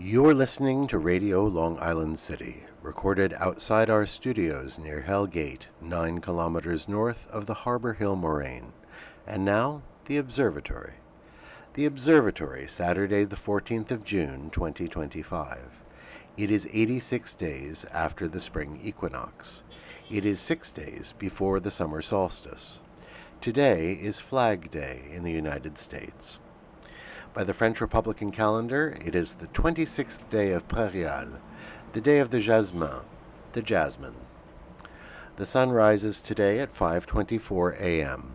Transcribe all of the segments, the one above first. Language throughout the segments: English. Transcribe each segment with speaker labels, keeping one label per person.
Speaker 1: You're listening to Radio Long Island City, recorded outside our studios near Hell Gate, 9 kilometers north of the Harbor Hill Moraine. And now, the Observatory. The Observatory, Saturday the 14th of June, 2025. It is 86 days after the spring equinox. It is 6 days before the summer solstice. Today is Flag Day in the United States. By the French Republican calendar, it is the 26th day of Prairial, the day of the jasmin, the jasmine. The sun rises today at 5:24 a.m.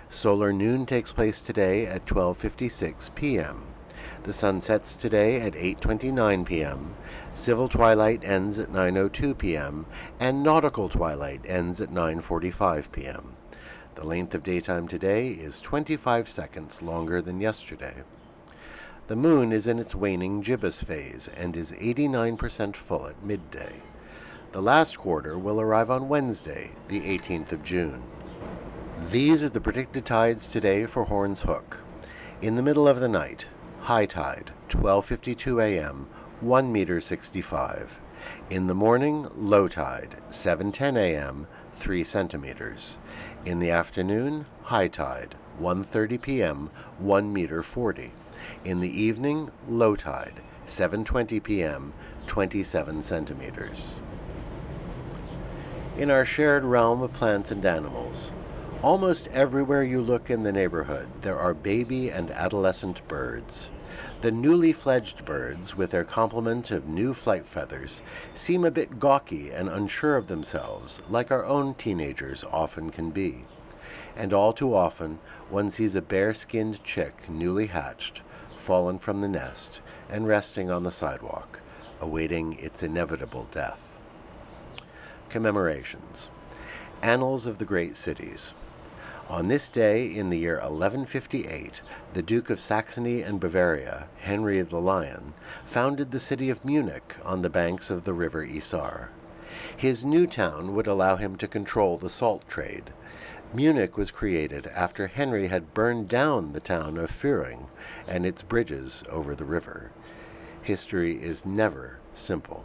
Speaker 1: Solar noon takes place today at 12:56 p.m. The sun sets today at 8:29 p.m. Civil twilight ends at 9:02 p.m. and nautical twilight ends at 9:45 p.m. The length of daytime today is 25 seconds longer than yesterday. The moon is in its waning gibbous phase and is 89% full at midday. The last quarter will arrive on Wednesday, the 18th of June. These are the predicted tides today for Horns Hook. In the middle of the night, high tide, 12:52 a.m., 1 meter 65. In the morning, low tide, 7:10 a.m., 3 centimeters. In the afternoon, high tide, 1:30 p.m., 1 meter 40. In the evening, low tide, 7:20 p.m., 27 centimeters. In our shared realm of plants and animals, almost everywhere you look in the neighborhood, there are baby and adolescent birds. The newly fledged birds, with their complement of new flight feathers, seem a bit gawky and unsure of themselves, like our own teenagers often can be. And all too often, one sees a bare-skinned chick, newly hatched, fallen from the nest and resting on the sidewalk, awaiting its inevitable death. Commemorations. Annals of the Great Cities. On this day in the year 1158, the Duke of Saxony and Bavaria, Henry the Lion, founded the city of Munich on the banks of the river Isar. His new town would allow him to control the salt trade. Munich was created after Henry had burned down the town of Führing and its bridges over the river. History is never simple.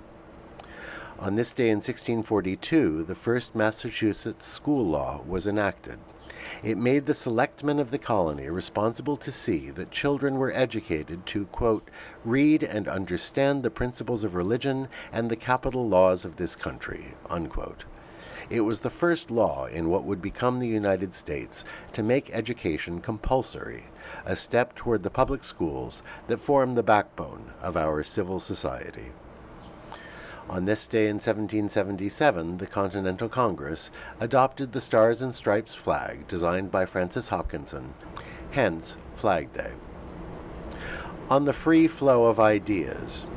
Speaker 1: On this day in 1642, the first Massachusetts school law was enacted. It made the selectmen of the colony responsible to see that children were educated to, quote, read and understand the principles of religion and the capital laws of this country, unquote. It was the first law in what would become the United States to make education compulsory, a step toward the public schools that form the backbone of our civil society. On this day in 1777, the Continental Congress adopted the Stars and Stripes flag designed by Francis Hopkinson, hence Flag Day. On the free flow of ideas.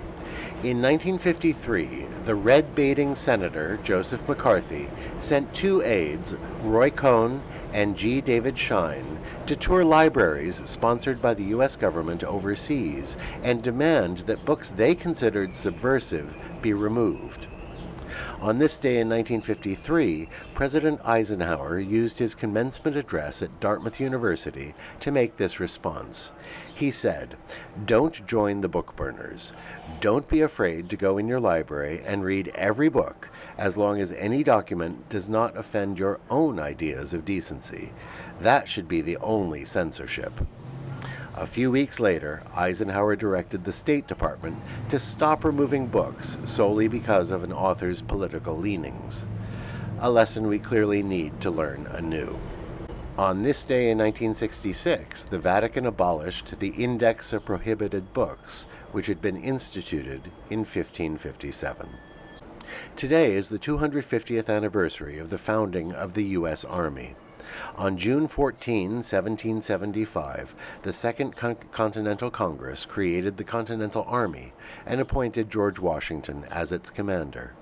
Speaker 1: In 1953, the red-baiting Senator Joseph McCarthy sent 2 aides, Roy Cohn and G. David Shine, to tour libraries sponsored by the U.S. government overseas and demand that books they considered subversive be removed. On this day in 1953, President Eisenhower used his commencement address at Dartmouth University to make this response. He said, "Don't join the book burners. Don't be afraid to go in your library and read every book, as long as any document does not offend your own ideas of decency. That should be the only censorship." A few weeks later, Eisenhower directed the State Department to stop removing books solely because of an author's political leanings. A lesson we clearly need to learn anew. On this day in 1966, the Vatican abolished the Index of Prohibited Books, which had been instituted in 1557. Today is the 250th anniversary of the founding of the U.S. Army. On June 14, 1775, the Second Continental Congress created the Continental Army and appointed George Washington as its commander.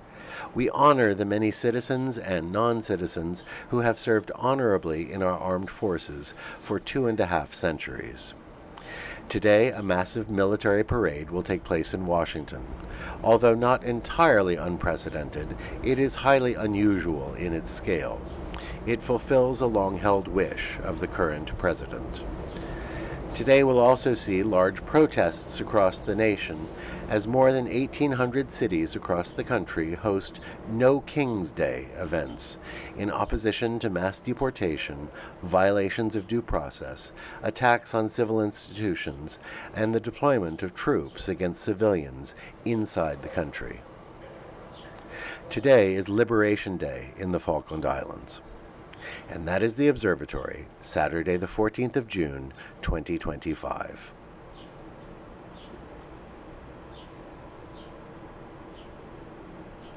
Speaker 1: We honor the many citizens and non-citizens who have served honorably in our armed forces for 2.5 centuries. Today, a massive military parade will take place in Washington. Although not entirely unprecedented, it is highly unusual in its scale. It fulfills a long-held wish of the current president. Today we'll also see large protests across the nation as more than 1,800 cities across the country host No King's Day events in opposition to mass deportation, violations of due process, attacks on civil institutions, and the deployment of troops against civilians inside the country. Today is Liberation Day in the Falkland Islands. And that is the Observatory, Saturday the 14th of June, 2025.